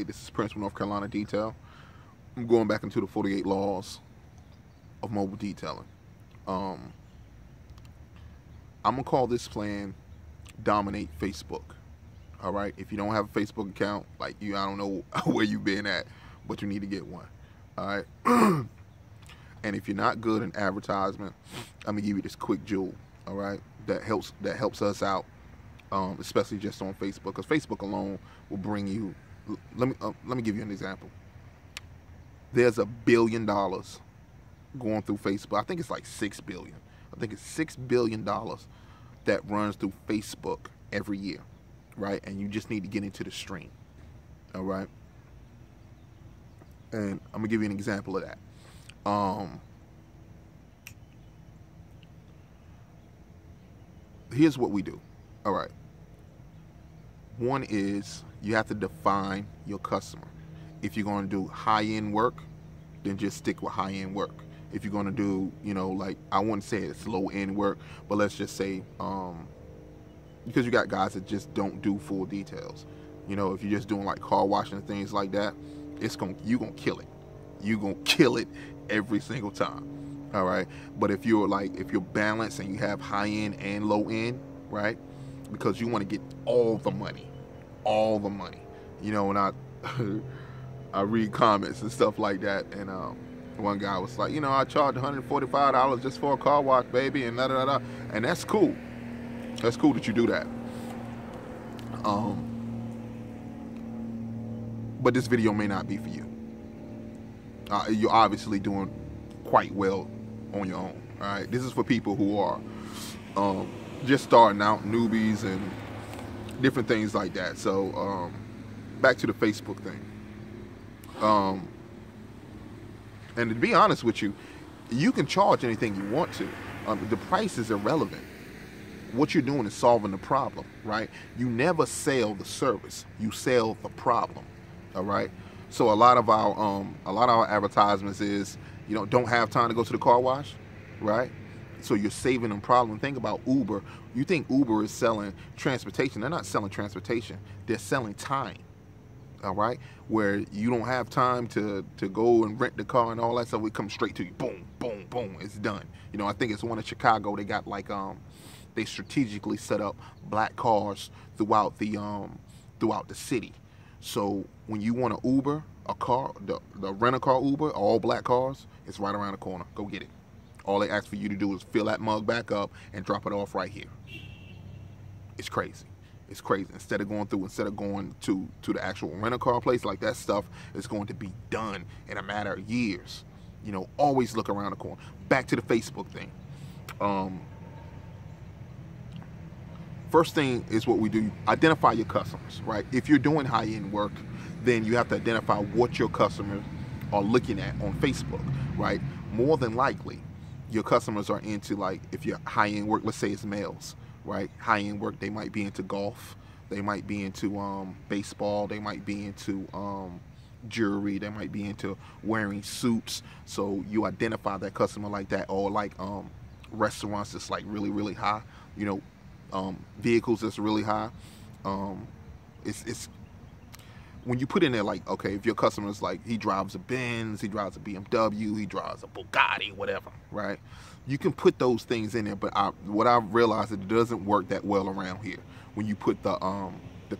This is Prince from North Carolina Detail. I'm going back into the 48 laws of mobile detailing. I'm gonna call this plan Dominate Facebook. All right. If you don't have a Facebook account, like you, I don't know where you've been at, but you need to get one. All right. And if you're not good in advertisement, I'm gonna give you this quick jewel. All right. That helps us out, especially just on Facebook, because Facebook alone will bring you. Let me give you an example. There's $1 billion going through Facebook. I think it's like 6 billion. I think it's $6 billion that runs through Facebook every year, right? And you just need to get into the stream, all right? And I'm gonna give you an example of that. Here's what we do, all right? One is you have to define your customer. If you're going to do high-end work, then just stick with high-end work. If you're going to do, like, I wouldn't say it's low-end work, but let's just say, because you got guys that just don't do full details. If you're just doing like car washing and things like that, you're gonna kill it. You're gonna kill it every single time. All right. But if you're balanced and you have high-end and low-end, right? Because you want to get all the money. And I read comments and stuff like that, and one guy was like, I charge $145 just for a car wash, baby, and da. And that's cool. That's cool that you do that. But this video may not be for you. You're obviously doing quite well on your own. All right. This is for people who are just starting out, newbies, and different things like that. So back to the Facebook thing. And to be honest with you, you can charge anything you want to. The price is irrelevant. What you're doing is solving the problem, right? You never sell the service. You sell the problem, all right? So a lot of our advertisements is, don't have time to go to the car wash, right? So you're saving them problem. Think about Uber. You think Uber is selling transportation. They're not selling transportation. They're selling time, all right? Where you don't have time to go and rent the car and all that stuff. We come straight to you. Boom, boom, boom. It's done. I think it's one in Chicago. They got like, they strategically set up black cars throughout the city. So when you want to Uber a car, the rent-a-car Uber, all black cars, it's right around the corner. Go get it. All they ask for you to do is fill that mug back up and drop it off right here. It's crazy. It's crazy. Instead of going to the actual rent-a-car place, like that stuff is going to be done in a matter of years. Always look around the corner. Back to the Facebook thing. First thing is what we do, identify your customers, right? If you're doing high-end work, then you have to identify what your customers are looking at on Facebook, right? More than likely, your customers are into, like, if you're high-end work, let's say it's males, right? High-end work, they might be into golf, they might be into baseball, they might be into jewelry, they might be into wearing suits. So you identify that customer like that, or like restaurants that's like really, really high, vehicles that's really high. It's when you put in there, like, okay, if your customer is like, he drives a Benz, he drives a BMW, he drives a Bugatti, whatever, right? You can put those things in there, but what I've realized is it doesn't work that well around here when you put the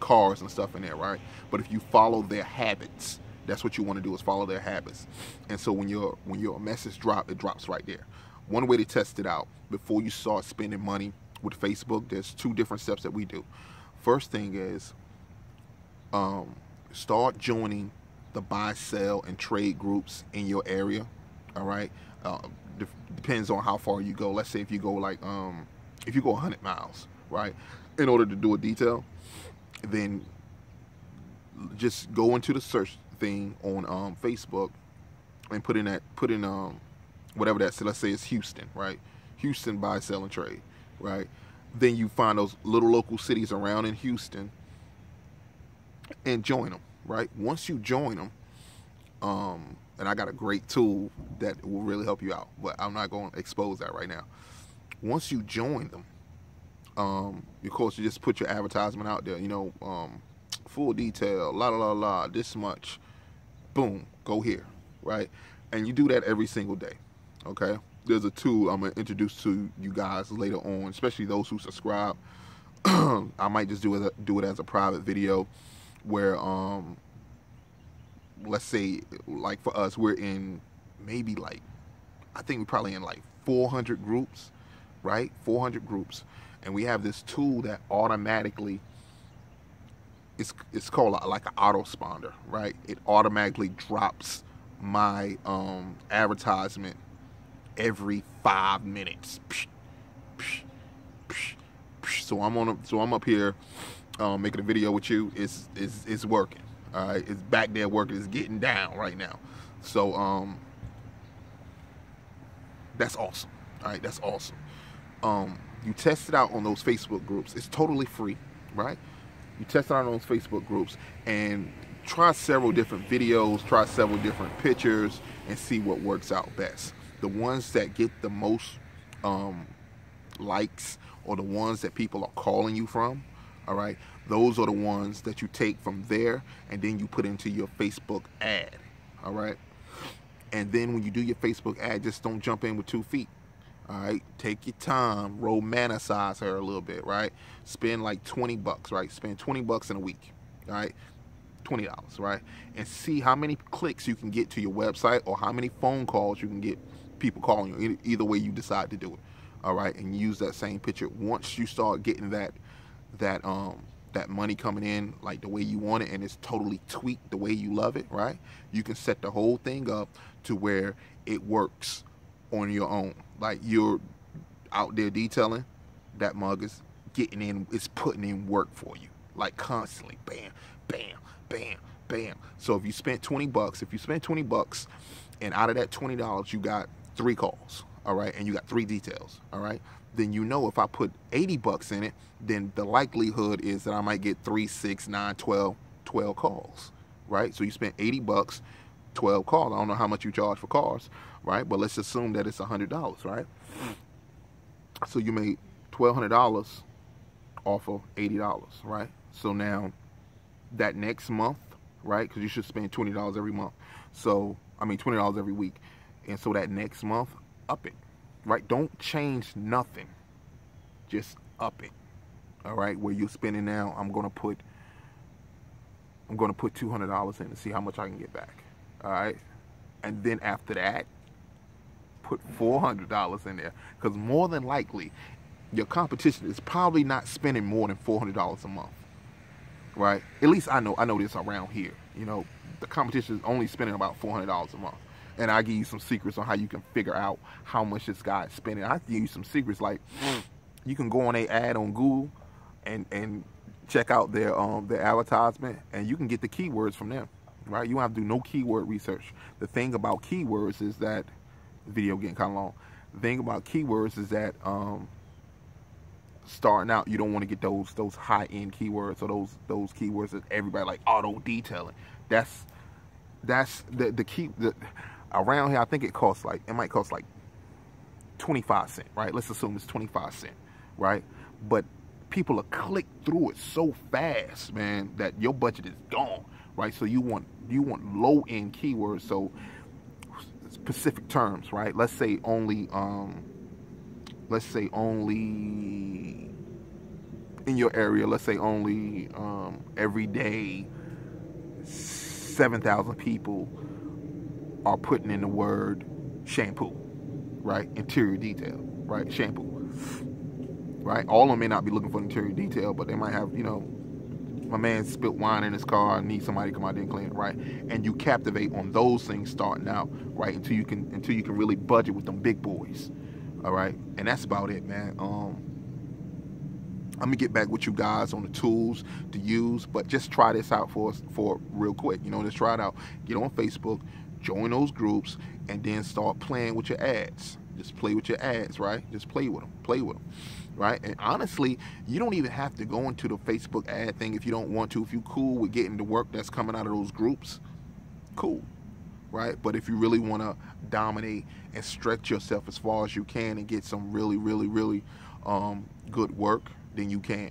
cars and stuff in there, right? But if you follow their habits, that's what you want to do, is follow their habits. And so when your message drop, it drops right there. One way to test it out before you start spending money with Facebook, there's 2 different steps that we do. First thing is start joining the buy, sell, and trade groups in your area. All right. Depends on how far you go. Let's say if you go like if you go 100 miles, right, in order to do a detail, then just go into the search thing on Facebook and put in whatever that. So let's say it's Houston, right? Houston buy, sell, and trade. Right, then you find those little local cities around in Houston and join them. Right, once you join them, and I got a great tool that will really help you out, but I'm not going to expose that right now. Once you join them, of course, you just put your advertisement out there. full detail, la la la la, this much, boom, go here, right? And you do that every single day, okay? There's a tool I'm gonna introduce to you guys later on, especially those who subscribe. I might just do it as a private video where, let's say, like for us, we're in maybe like, I think we're probably in like 400 groups, right? 400 groups. And we have this tool that automatically, it's called like an auto spawner, right? It automatically drops my advertisement every 5 minutes. So I'm up here making a video with you. It's working. All right, it's back there working. It's getting down right now. So that's awesome. All right, that's awesome. You test it out on those Facebook groups. It's totally free, right? You test it out on those Facebook groups and try several different videos, try several different pictures, and see what works out best. The ones that get the most likes, or the ones that people are calling you from, all right, those are the ones that you take from there and then you put into your Facebook ad, all right? And then when you do your Facebook ad, just don't jump in with 2 feet. All right, take your time, romanticize her a little bit, right? Spend like 20 bucks, right? Spend 20 bucks in a week, all right? $20, right? And see how many clicks you can get to your website, or how many phone calls you can get people calling you, either way you decide to do it, all right? And use that same picture. Once you start getting that money coming in like the way you want it, and it's totally tweaked the way you love it, right? You can set the whole thing up to where it works on your own. Like, you're out there detailing, that mug is getting in, it's putting in work for you, like constantly, bam, bam, bam, bam. So if you spent 20 bucks, and out of that $20 you got 3 calls, all right, and you got 3 details, all right, then you know if I put 80 bucks in it, then the likelihood is that I might get 3, 6, 9, 12 calls, right? So you spent 80 bucks, 12 calls. I don't know how much you charge for cars, right? But let's assume that it's $100, right? So you made $1,200 off of $80, right? So now that next month, right? Because you should spend $20 every month. So, I mean, $20 every week. And so that next month, up it, right? Don't change nothing. Just up it, all right? Where you're spending now, I'm gonna put $200 in to see how much I can get back, all right? And then after that, put $400 in there, because more than likely your competition is probably not spending more than $400 a month, right? At least I know this around here. You know, the competition is only spending about $400 a month. And I give you some secrets on how you can figure out how much this guy is spending. I give you some secrets, like you can go on a ad on Google and check out their advertisement, and you can get the keywords from them, right? You don't have to do no keyword research. The thing about keywords is that, the video getting kind of long. The thing about keywords is that starting out, you don't want to get those high-end keywords, or those keywords that everybody like auto detailing. That's the key. Around here, I think it might cost like 25 cents, right? Let's assume it's 25 cents, right? But people will click through it so fast, man, that your budget is gone, right? So you want low-end keywords, so specific terms, right? Let's say only in your area, let's say only every day 7,000 people are putting in the word shampoo, right? Interior detail, right? Shampoo, right? All of them may not be looking for interior detail, but they might have, you know, my man spilled wine in his car, and needs somebody to come out there and clean it, right? And you captivate on those things starting out, right? Until you can really budget with them big boys, all right? And that's about it, man. I'm gonna get back with you guys on the tools to use, but just try this out for real quick. You know, just try it out. Get on Facebook, join those groups, and then start playing with your ads. Just play with your ads, right? Just play with them, right? And honestly, you don't even have to go into the Facebook ad thing if you don't want to. If you're cool with getting the work that's coming out of those groups, cool, right? But if you really want to dominate and stretch yourself as far as you can and get some really, really, really good work, then you can.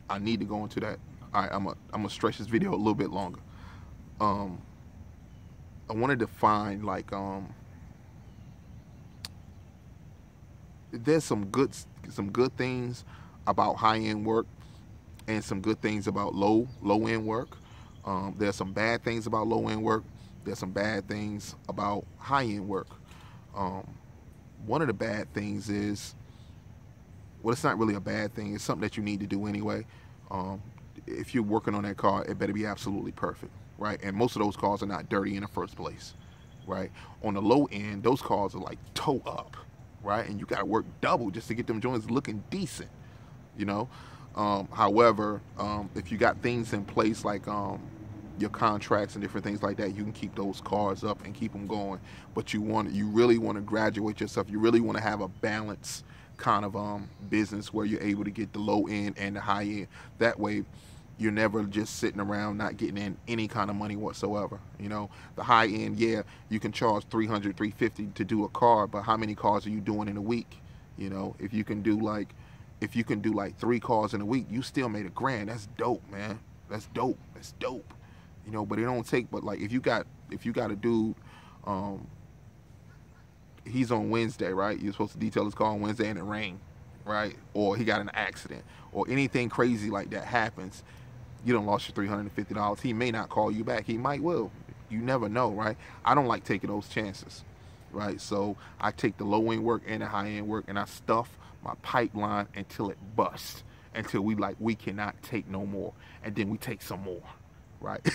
I need to go into that. All right, I'm gonna stretch this video a little bit longer. I wanted to find like there's some good things about high-end work and some good things about low-end work. There's some bad things about low-end work. There's some bad things about high-end work. One of the bad things is, well, it's not really a bad thing. It's something that you need to do anyway. If you're working on that car, it better be absolutely perfect, right? And most of those cars are not dirty in the first place, right? On the low end, those cars are like toe up, right? And you got to work double just to get them joints looking decent, you know? However, if you got things in place like your contracts and different things like that, you can keep those cars up and keep them going. But you really want to graduate yourself. You really want to have a balanced kind of business where you're able to get the low end and the high end. That way you're never just sitting around not getting in any kind of money whatsoever. You know, the high end, yeah, you can charge $300, $350 to do a car, but how many cars are you doing in a week? You know, if you can do like 3 cars in a week, you still made $1,000. That's dope, man. That's dope. That's dope. You know, but it don't take, but like if you got a dude, he's on Wednesday, right? You're supposed to detail his car on Wednesday and it rained, right? Or he got in an accident or anything crazy like that happens. You done lost your $350. He may not call you back. He might will. You never know, right? I don't like taking those chances, right? So I take the low end work and the high end work and I stuff my pipeline until it busts, until we cannot take no more. And then we take some more, right?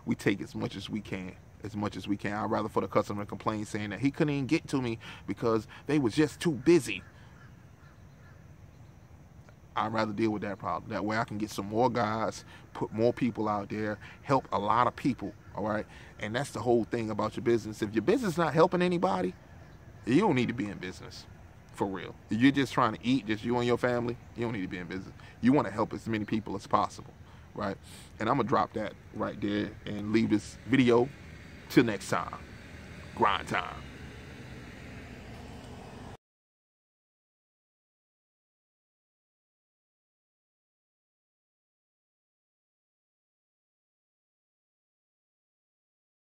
We take as much as we can. I'd rather for the customer to complain saying that he couldn't even get to me because they was just too busy. I'd rather deal with that problem. That way I can get some more guys, put more people out there, help a lot of people, all right? And that's the whole thing about your business. If your business not helping anybody, you don't need to be in business, for real. If you're just trying to eat, just you and your family, you don't need to be in business. You want to help as many people as possible, right? And I'm going to drop that right there and leave this video till next time. Grind time.